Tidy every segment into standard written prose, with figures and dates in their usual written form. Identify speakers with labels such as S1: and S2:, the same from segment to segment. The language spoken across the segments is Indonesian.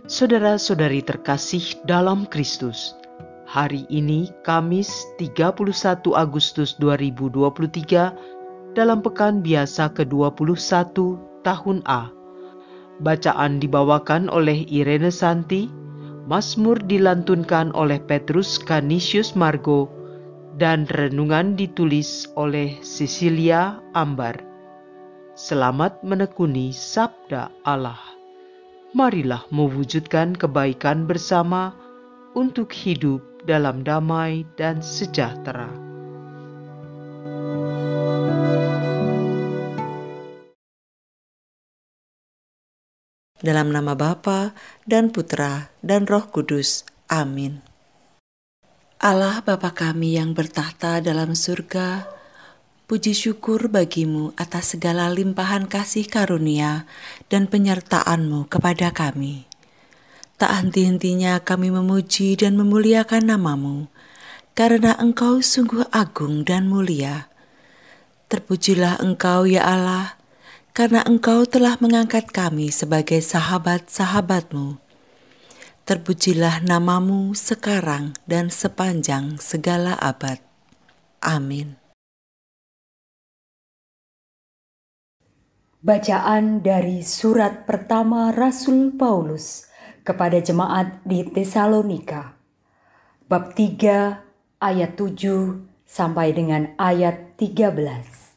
S1: Saudara-saudari terkasih dalam Kristus, hari ini Kamis 31 Agustus 2023 dalam pekan biasa ke-21 tahun A. Bacaan dibawakan oleh Irene Santi, Mazmur dilantunkan oleh Petrus Canisius Margo, dan renungan ditulis oleh Cecilia Ambar. Selamat menekuni Sabda Allah. Marilah mewujudkan kebaikan bersama untuk hidup dalam damai dan sejahtera.
S2: Dalam nama Bapa dan Putra dan Roh Kudus. Amin. Allah Bapa kami yang bertahta dalam surga, puji syukur bagimu atas segala limpahan kasih karunia dan penyertaan-Mu kepada kami. Tak henti-hentinya kami memuji dan memuliakan nama-Mu, karena Engkau sungguh agung dan mulia. Terpujilah Engkau ya Allah, karena Engkau telah mengangkat kami sebagai sahabat-sahabat-Mu. Terpujilah nama-Mu sekarang dan sepanjang segala abad. Amin.
S3: Bacaan dari surat pertama Rasul Paulus kepada jemaat di Tesalonika, bab 3 ayat 7 sampai dengan ayat 13.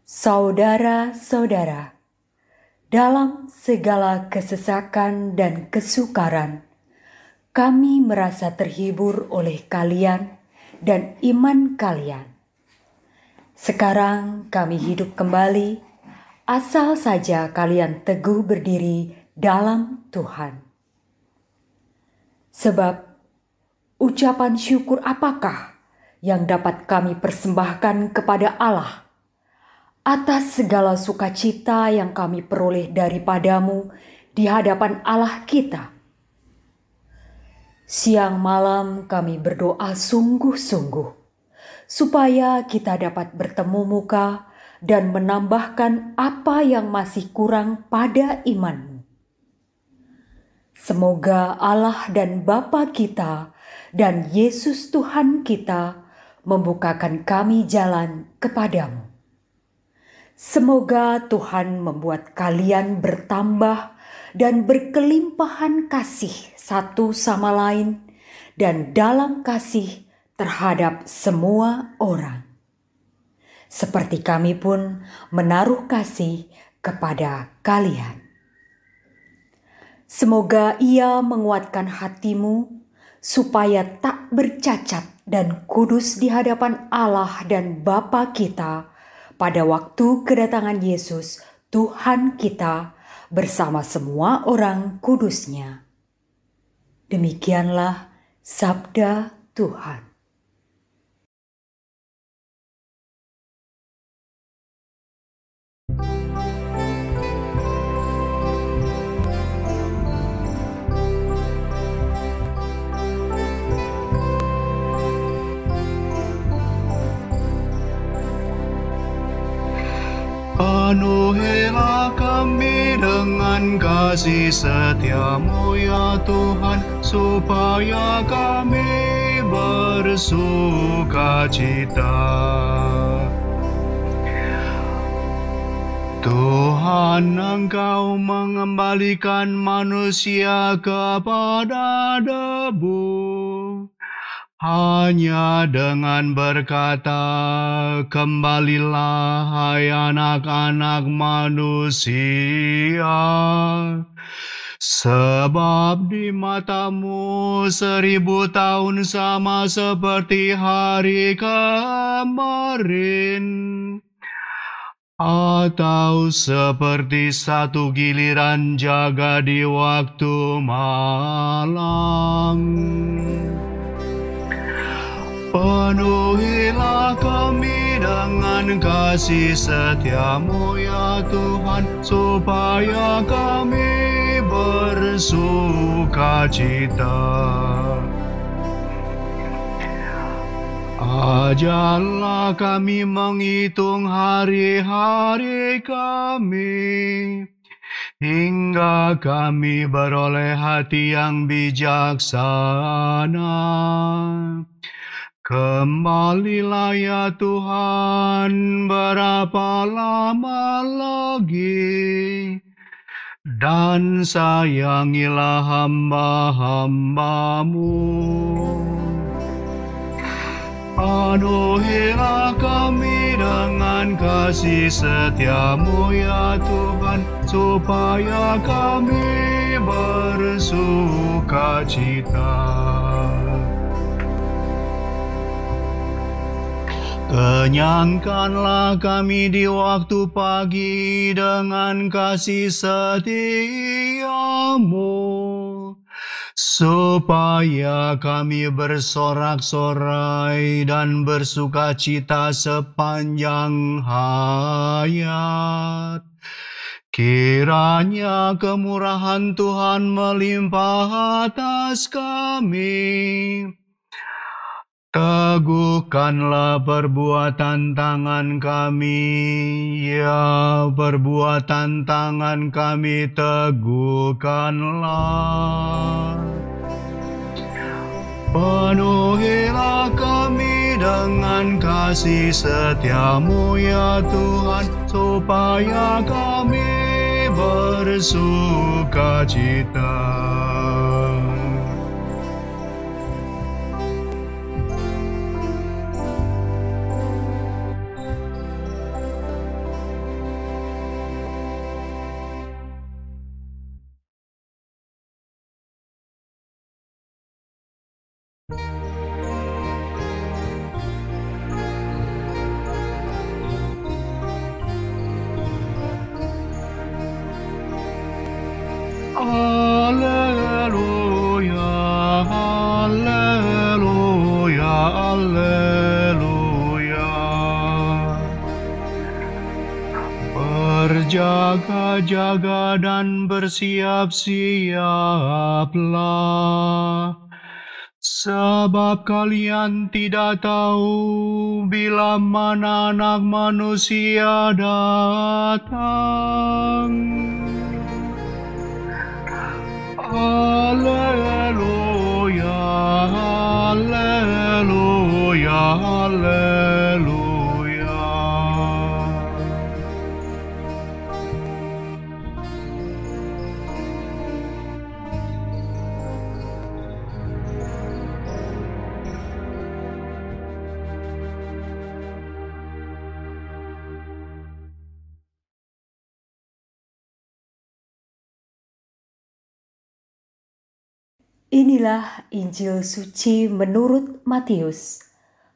S3: Saudara-saudara, dalam segala kesesakan dan kesukaran, kami merasa terhibur oleh kalian dan iman kalian. Sekarang kami hidup kembali, asal saja kalian teguh berdiri dalam Tuhan. Sebab ucapan syukur apakah yang dapat kami persembahkan kepada Allah atas segala sukacita yang kami peroleh daripadamu di hadapan Allah kita? Siang malam kami berdoa sungguh-sungguh supaya kita dapat bertemu muka dan menambahkan apa yang masih kurang pada imanmu. Semoga Allah dan Bapa kita dan Yesus Tuhan kita membukakan kami jalan kepadamu. Semoga Tuhan membuat kalian bertambah dan berkelimpahan kasih satu sama lain dan dalam kasih terhadap semua orang. Seperti kami pun menaruh kasih kepada kalian. Semoga Ia menguatkan hatimu supaya tak bercacat dan kudus di hadapan Allah dan Bapa kita pada waktu kedatangan Yesus Tuhan kita bersama semua orang kudusnya. Demikianlah sabda Tuhan.
S4: Penuhilah kami dengan kasih setia-Mu ya Tuhan, supaya kami bersukacita. Tuhan, Engkau mengembalikan manusia kepada debu. Hanya dengan berkata, "Kembalilah, hai anak-anak manusia." Sebab di mata-Mu 1000 tahun sama seperti hari kemarin, atau seperti satu giliran jaga di waktu malam. Penuhilah kami dengan kasih setia-Mu ya Tuhan, supaya kami bersukacita. Ajarlah kami menghitung hari-hari kami, hingga kami beroleh hati yang bijaksana. Kembalilah ya Tuhan, berapa lama lagi? Dan sayangilah hamba-hamba-Mu. Penuhilah kami dengan kasih setia-Mu ya Tuhan, supaya kami bersukacita. Kenyangkanlah kami di waktu pagi dengan kasih setia-Mu, supaya kami bersorak-sorai dan bersukacita sepanjang hayat. Kiranya kemurahan Tuhan melimpah atas kami. Teguhkanlah perbuatan tangan kami, ya perbuatan tangan kami teguhkanlah. Penuhilah kami dengan kasih setia-Mu ya Tuhan, supaya kami bersukacita. Alleluia, alleluia, alleluia. Berjaga-jaga dan bersiap-siaplah, sebab kalian tidak tahu bila mana Anak Manusia datang. Alleluia, alleluia, alleluia.
S3: Inilah Injil suci menurut Matius,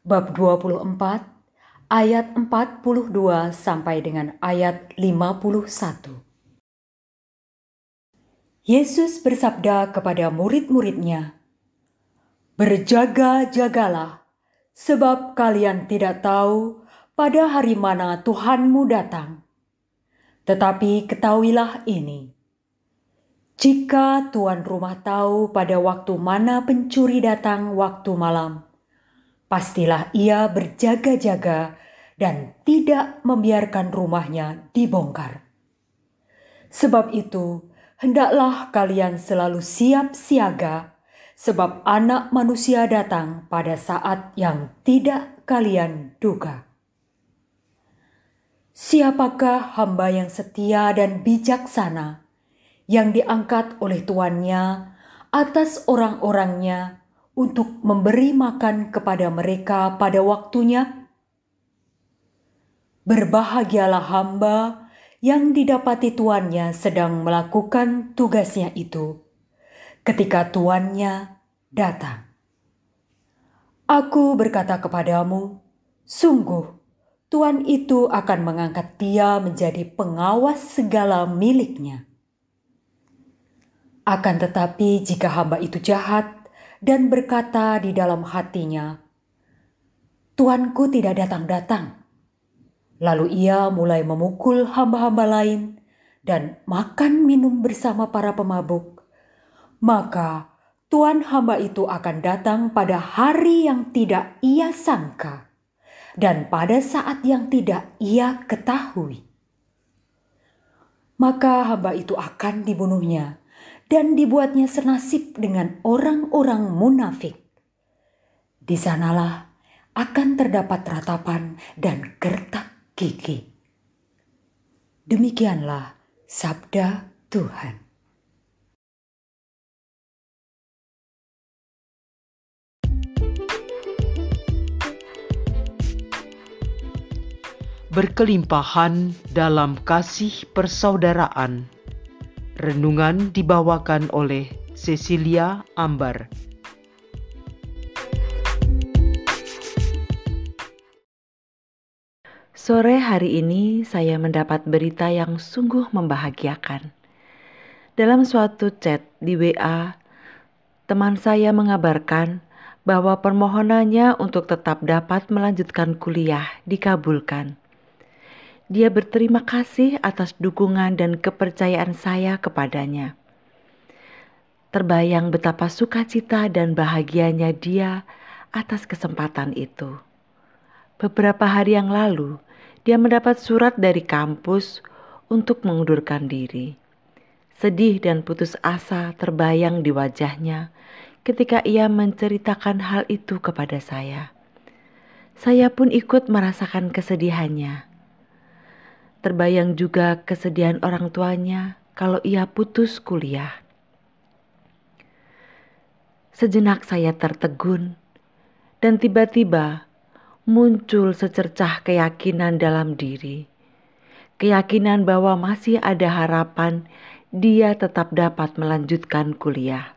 S3: bab 24, ayat 42 sampai dengan ayat 51. Yesus bersabda kepada murid-muridnya, "Berjaga-jagalah, sebab kalian tidak tahu pada hari mana Tuhanmu datang. Tetapi ketahuilah ini, jika tuan rumah tahu pada waktu mana pencuri datang waktu malam, pastilah ia berjaga-jaga dan tidak membiarkan rumahnya dibongkar. Sebab itu, hendaklah kalian selalu siap siaga, sebab Anak Manusia datang pada saat yang tidak kalian duga. Siapakah hamba yang setia dan bijaksana, yang diangkat oleh tuannya atas orang-orangnya untuk memberi makan kepada mereka pada waktunya? Berbahagialah hamba yang didapati tuannya sedang melakukan tugasnya itu ketika tuannya datang. Aku berkata kepadamu, sungguh tuan itu akan mengangkat dia menjadi pengawas segala miliknya. Akan tetapi jika hamba itu jahat dan berkata di dalam hatinya, Tuanku tidak datang-datang, lalu ia mulai memukul hamba-hamba lain dan makan minum bersama para pemabuk, maka tuan hamba itu akan datang pada hari yang tidak ia sangka dan pada saat yang tidak ia ketahui. maka hamba itu akan dibunuhnya dan dibuatnya senasib dengan orang-orang munafik. Di sanalah akan terdapat ratapan dan gertak gigi. Demikianlah sabda Tuhan.
S1: Berkelimpahan dalam kasih persaudaraan. Renungan dibawakan oleh Cecilia Ambar.
S2: Sore hari ini saya mendapat berita yang sungguh membahagiakan. Dalam suatu chat di WA, teman saya mengabarkan bahwa permohonannya untuk tetap dapat melanjutkan kuliah dikabulkan. Dia berterima kasih atas dukungan dan kepercayaan saya kepadanya. Terbayang betapa sukacita dan bahagianya dia atas kesempatan itu. Beberapa hari yang lalu, dia mendapat surat dari kampus untuk mengundurkan diri. Sedih dan putus asa terbayang di wajahnya ketika ia menceritakan hal itu kepada saya. Saya pun ikut merasakan kesedihannya. Terbayang juga kesedihan orang tuanya kalau ia putus kuliah. Sejenak saya tertegun dan tiba-tiba muncul secercah keyakinan dalam diri. Keyakinan bahwa masih ada harapan dia tetap dapat melanjutkan kuliah.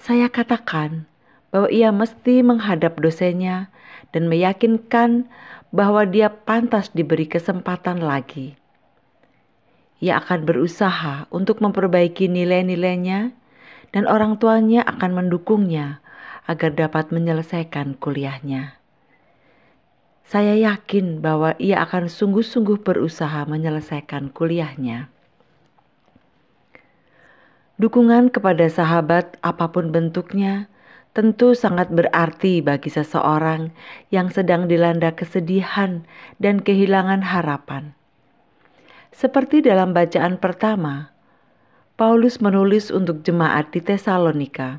S2: Saya katakan bahwa ia mesti menghadap dosennya dan meyakinkan bahwa dia pantas diberi kesempatan lagi. Ia akan berusaha untuk memperbaiki nilai-nilainya dan orang tuanya akan mendukungnya agar dapat menyelesaikan kuliahnya. Saya yakin bahwa ia akan sungguh-sungguh berusaha menyelesaikan kuliahnya. Dukungan kepada sahabat apapun bentuknya tentu sangat berarti bagi seseorang yang sedang dilanda kesedihan dan kehilangan harapan. Seperti dalam bacaan pertama, Paulus menulis untuk jemaat di Tesalonika.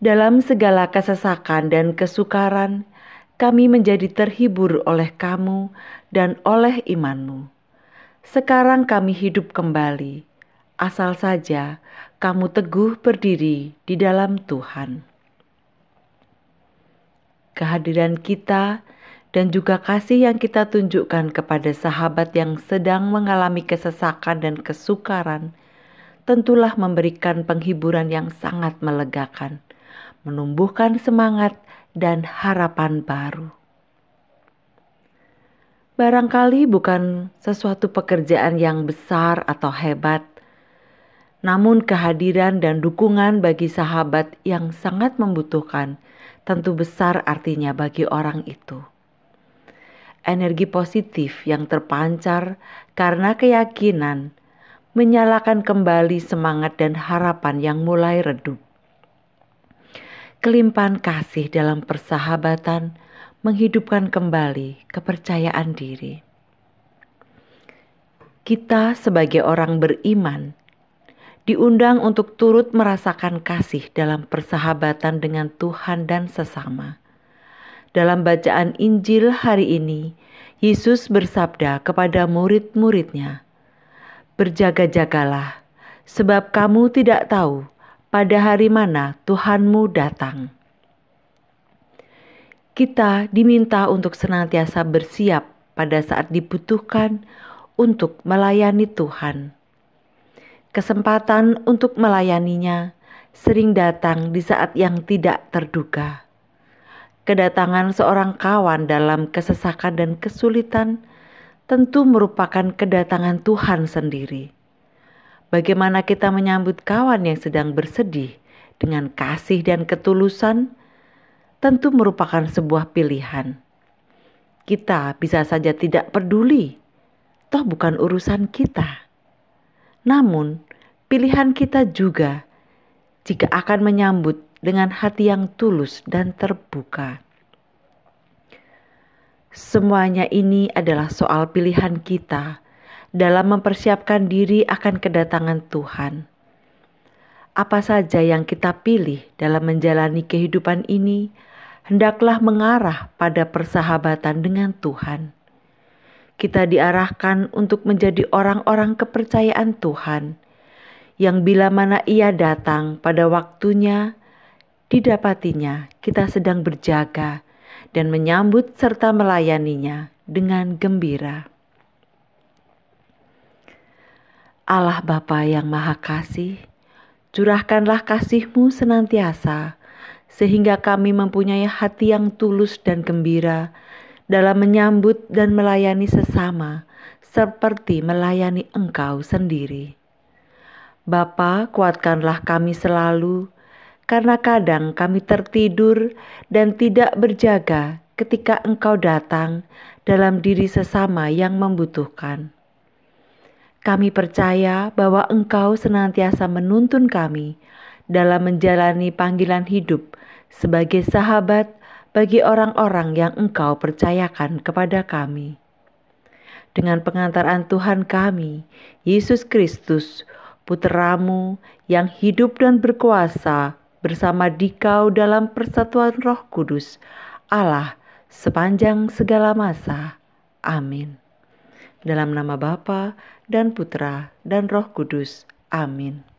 S2: Dalam segala kesesakan dan kesukaran, kami menjadi terhibur oleh kamu dan oleh imanmu. Sekarang kami hidup kembali, asal saja kamu teguh berdiri di dalam Tuhan. Kehadiran kita dan juga kasih yang kita tunjukkan kepada sahabat yang sedang mengalami kesesakan dan kesukaran tentulah memberikan penghiburan yang sangat melegakan, menumbuhkan semangat dan harapan baru. Barangkali bukan sesuatu pekerjaan yang besar atau hebat, namun kehadiran dan dukungan bagi sahabat yang sangat membutuhkan tentu besar artinya bagi orang itu. Energi positif yang terpancar karena keyakinan menyalakan kembali semangat dan harapan yang mulai redup. Kelimpahan kasih dalam persahabatan menghidupkan kembali kepercayaan diri. Kita sebagai orang beriman diundang untuk turut merasakan kasih dalam persahabatan dengan Tuhan dan sesama. Dalam bacaan Injil hari ini, Yesus bersabda kepada murid-muridnya, "Berjaga-jagalah, sebab kamu tidak tahu pada hari mana Tuhanmu datang." Kita diminta untuk senantiasa bersiap pada saat dibutuhkan untuk melayani Tuhan. Kesempatan untuk melayaninya sering datang di saat yang tidak terduga. Kedatangan seorang kawan dalam kesesakan dan kesulitan tentu merupakan kedatangan Tuhan sendiri. Bagaimana kita menyambut kawan yang sedang bersedih dengan kasih dan ketulusan tentu merupakan sebuah pilihan. Kita bisa saja tidak peduli, toh bukan urusan kita. Namun, pilihan kita juga jika akan menyambut dengan hati yang tulus dan terbuka. Semuanya ini adalah soal pilihan kita dalam mempersiapkan diri akan kedatangan Tuhan. Apa saja yang kita pilih dalam menjalani kehidupan ini, hendaklah mengarah pada persahabatan dengan Tuhan. Kita diarahkan untuk menjadi orang-orang kepercayaan Tuhan, yang bila mana Ia datang pada waktunya, didapatinya kita sedang berjaga dan menyambut serta melayaninya dengan gembira. Allah Bapa yang Maha Kasih, curahkanlah kasih-Mu senantiasa, sehingga kami mempunyai hati yang tulus dan gembira dalam menyambut dan melayani sesama, seperti melayani Engkau sendiri. Bapa, kuatkanlah kami selalu, karena kadang kami tertidur dan tidak berjaga ketika Engkau datang dalam diri sesama yang membutuhkan. Kami percaya bahwa Engkau senantiasa menuntun kami dalam menjalani panggilan hidup sebagai sahabat bagi orang-orang yang Engkau percayakan kepada kami. Dengan pengantaran Tuhan kami, Yesus Kristus, Putra-Mu yang hidup dan berkuasa bersama Dikau dalam persatuan Roh Kudus, Allah sepanjang segala masa. Amin. Dalam nama Bapa dan Putra dan Roh Kudus. Amin.